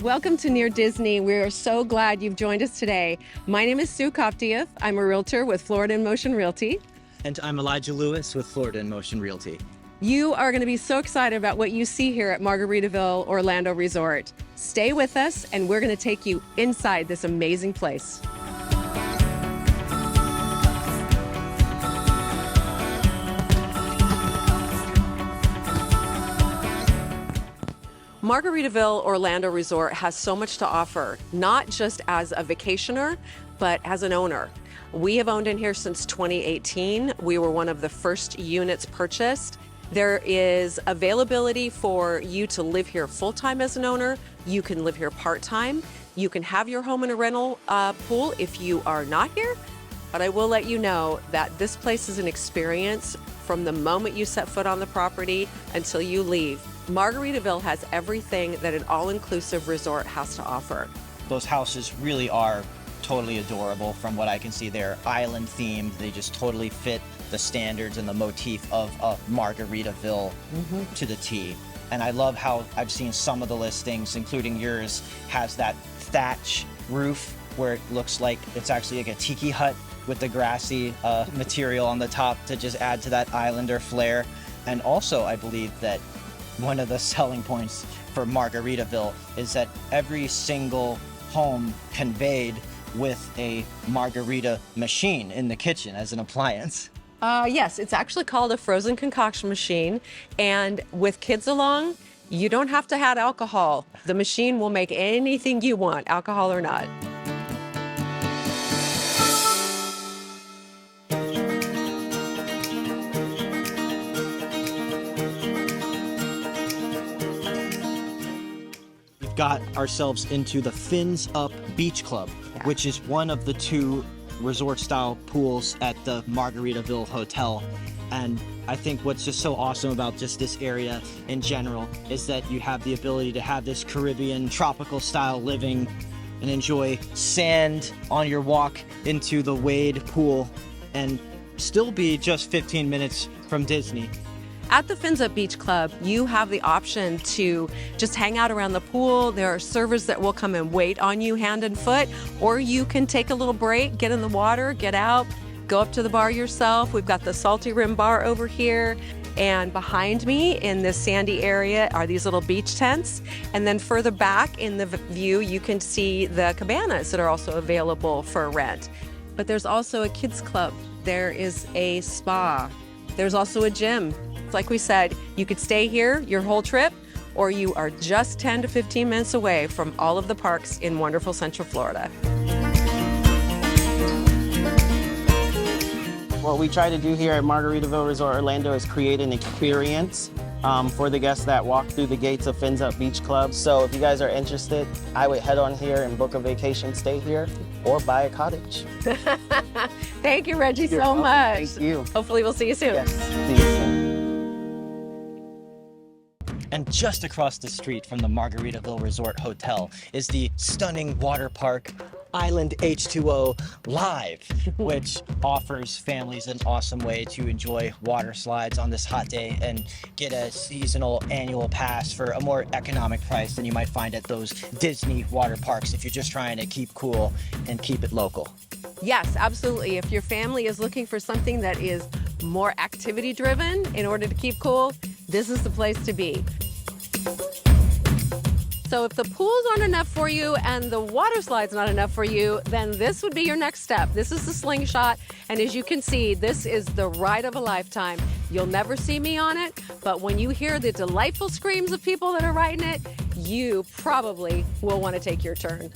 Welcome to Near Disney. We're so glad you've joined us today. My name is Sue Koptiev. I'm a realtor with Florida in Motion Realty. And I'm Elijah Lewis with Florida in Motion Realty. You are going to be so excited about what you see here at Margaritaville Orlando Resort. Stay with us and we're going to take you inside this amazing place. Margaritaville Orlando Resort has so much to offer, not just as a vacationer, but as an owner. We have owned in here since 2018. We were one of the first units purchased. There is availability for you to live here full-time as an owner. You can live here part-time. You can have your home in a rental pool if you are not here. But I will let you know that this place is an experience from the moment you set foot on the property until you leave. Margaritaville has everything that an all-inclusive resort has to offer. Those houses really are totally adorable from what I can see. They're island themed. They just totally fit the standards and the motif of Margaritaville to the T. And I love how I've seen some of the listings, including yours, has that thatch roof where it looks like it's actually like a tiki hut with the grassy material on the top to just add to that islander flair. And also, I believe that one of the selling points for Margaritaville is that every single home conveyed with a margarita machine in the kitchen as an appliance. Yes, it's actually called a frozen concoction machine. And with kids along, you don't have to add alcohol. The machine will make anything you want, alcohol or not. Got ourselves into the Fins Up Beach Club, which is one of the two resort-style pools at the Margaritaville Hotel. And I think what's just so awesome about just this area in general is that you have the ability to have this Caribbean tropical-style living and enjoy sand on your walk into the Wade pool and still be just 15 minutes from Disney. At the Fins Up Beach Club, you have the option to just hang out around the pool. There are servers that will come and wait on you hand and foot, or you can take a little break, get in the water, get out, go up to the bar yourself. We've got the Salty Rim Bar over here. And behind me in this sandy area are these little beach tents. And then further back in the view, you can see the cabanas that are also available for rent. But there's also a kids club. There is a spa. There's also a gym. Like we said, you could stay here your whole trip, or you are just 10 to 15 minutes away from all of the parks in wonderful Central Florida. What we try to do here at Margaritaville Resort Orlando is create an experience for the guests that walk through the gates of Fins Up Beach Club. So if you guys are interested, I would head on here and book a vacation stay here or buy a cottage. Thank you, Reggie, so much. Thank you. Hopefully we'll see you soon. Yes, see you soon. And just across the street from the Margaritaville Resort Hotel is the stunning water park Island H2O Live, which offers families an awesome way to enjoy water slides on this hot day and get a seasonal annual pass for a more economic price than you might find at those Disney water parks if you're just trying to keep cool and keep it local. Yes, absolutely. If your family is looking for something that is more activity driven in order to keep cool, this is the place to be. So if the pools aren't enough for you and the water slide's not enough for you, then this would be your next step. This is the Slingshot, and as you can see, this is the ride of a lifetime. You'll never see me on it, but when you hear the delightful screams of people that are riding it, you probably will want to take your turn.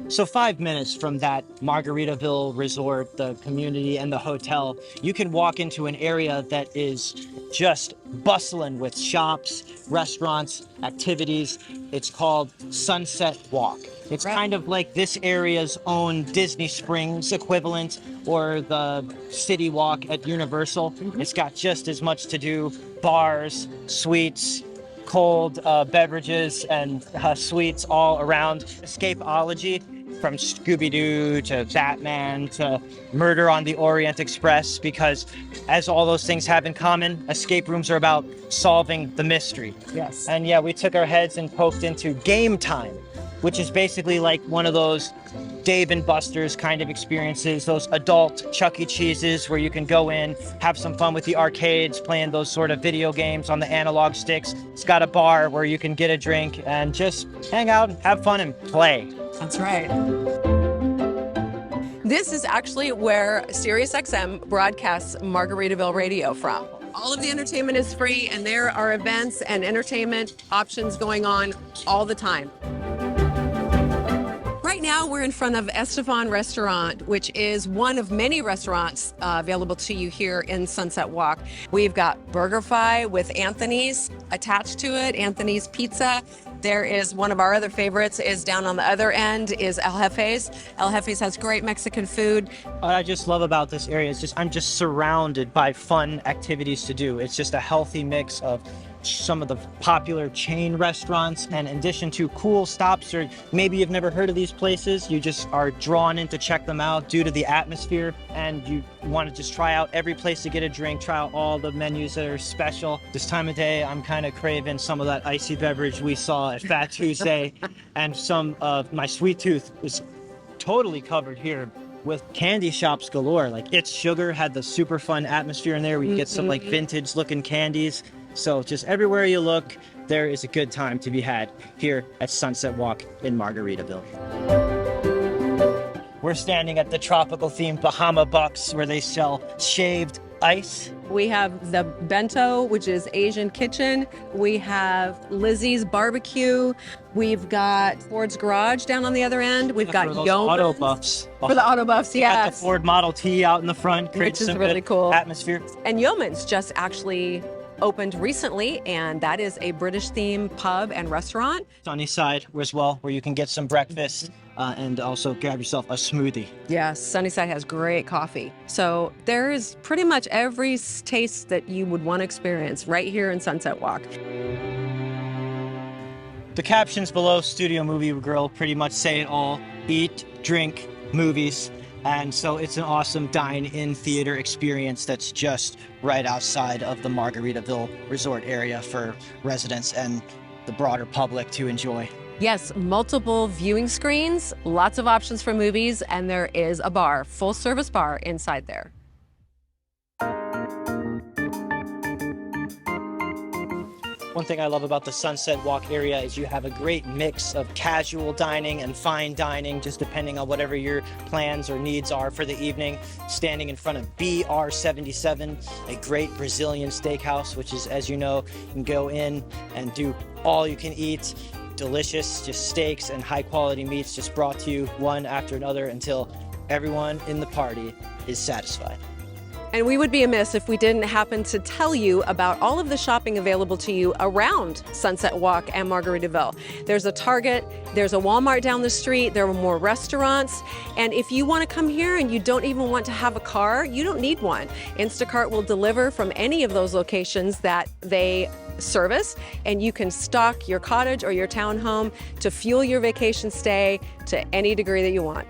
So 5 minutes from that Margaritaville Resort, the community and the hotel, you can walk into an area that is just bustling with shops, restaurants, activities. It's called Sunset Walk. It's kind of like this area's own Disney Springs equivalent or the City Walk at Universal. It's got just as much to do, bars, suites, cold beverages and sweets all around. Escapeology from Scooby-Doo to Batman to Murder on the Orient Express, because as all those things have in common, escape rooms are about solving the mystery. Yes. And yeah, we took our heads and poked into Game Time, which is basically like one of those Dave and Buster's kind of experiences, those adult Chuck E. Cheeses where you can go in, have some fun with the arcades, playing those sort of video games on the analog sticks. It's got a bar where you can get a drink and just hang out, have fun, and play. That's right. This is actually where SiriusXM broadcasts Margaritaville Radio from. All of the entertainment is free, and there are events and entertainment options going on all the time. Right now, we're in front of Estefan Restaurant, which is one of many restaurants available to you here in Sunset Walk. We've got BurgerFi with Anthony's attached to it, Anthony's Pizza. There is one of our other favorites is down on the other end is El Jefe's. El Jefe's has great Mexican food. What I just love about this area is I'm just surrounded by fun activities to do. It's just a healthy mix of some of the popular chain restaurants, and in addition to cool stops, or maybe you've never heard of these places, you just are drawn in to check them out due to the atmosphere, and you want to just try out every place to get a drink, try out all the menus that are special. This time of day, I'm kind of craving some of that icy beverage we saw at Fat Tuesday, and some of my sweet tooth is totally covered here with candy shops galore. Like It's Sugar had the super fun atmosphere in there. We get some like vintage looking candies. So just everywhere you look, there is a good time to be had here at Sunset Walk in Margaritaville. We're standing at the tropical themed Bahama Bucks, where they sell shaved ice. We have the Bento, which is Asian kitchen. We have Lizzie's Barbecue. We've got Ford's Garage down on the other end. We've got those Yeoman's. auto buffs. For the auto buffs, Got yes. the Ford Model T out in the front, Which creates is some really good cool. atmosphere. And Yeoman's just actually opened recently, and that is a British themed pub and restaurant. Sunnyside as well, where you can get some breakfast and also grab yourself a smoothie. Yes, Sunnyside has great coffee. So there is pretty much every taste that you would want to experience right here in Sunset Walk. The captions below Studio Movie Grill pretty much say it all: eat, drink, movies. And so it's an awesome dine-in theater experience that's just right outside of the Margaritaville Resort area for residents and the broader public to enjoy. Yes, multiple viewing screens, lots of options for movies, and there is a bar, full service bar inside there. One thing I love about the Sunset Walk area is you have a great mix of casual dining and fine dining, just depending on whatever your plans or needs are for the evening. Standing in front of BR77, a great Brazilian steakhouse, which is, as you know, you can go in and do all you can eat. Delicious, just steaks and high quality meats just brought to you one after another until everyone in the party is satisfied. And we would be amiss if we didn't happen to tell you about all of the shopping available to you around Sunset Walk and Margaritaville. There's a Target, there's a Walmart down the street, there are more restaurants. And if you want to come here and you don't even want to have a car, you don't need one. Instacart will deliver from any of those locations that they service, and you can stock your cottage or your townhome to fuel your vacation stay to any degree that you want.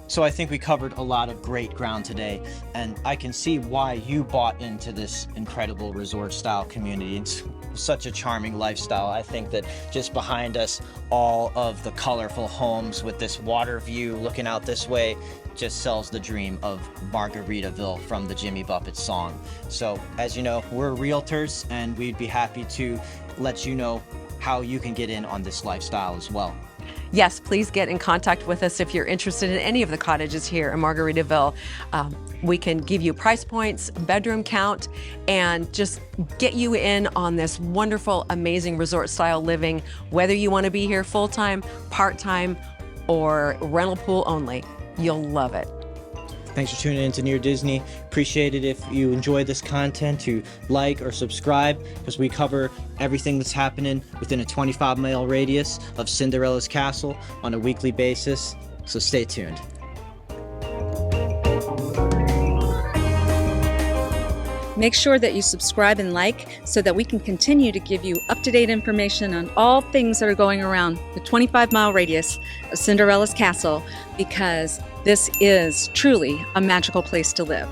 So I think we covered a lot of great ground today, and I can see why you bought into this incredible resort style community. It's such a charming lifestyle. I think that just behind us, all of the colorful homes with this water view looking out this way just sells the dream of Margaritaville from the Jimmy Buffett song. So as you know, we're realtors, and we'd be happy to let you know how you can get in on this lifestyle as well. Yes, please get in contact with us if you're interested in any of the cottages here in Margaritaville. We can give you price points, bedroom count, and just get you in on this wonderful, amazing resort-style living, whether you want to be here full-time, part-time, or rental pool only. You'll love it. Thanks for tuning in to Near Disney. Appreciate it if you enjoy this content to like or subscribe, because we cover everything that's happening within a 25-mile radius of Cinderella's castle on a weekly basis. So stay tuned. Make sure that you subscribe and like so that we can continue to give you up-to-date information on all things that are going around the 25-mile radius of Cinderella's castle, because this is truly a magical place to live.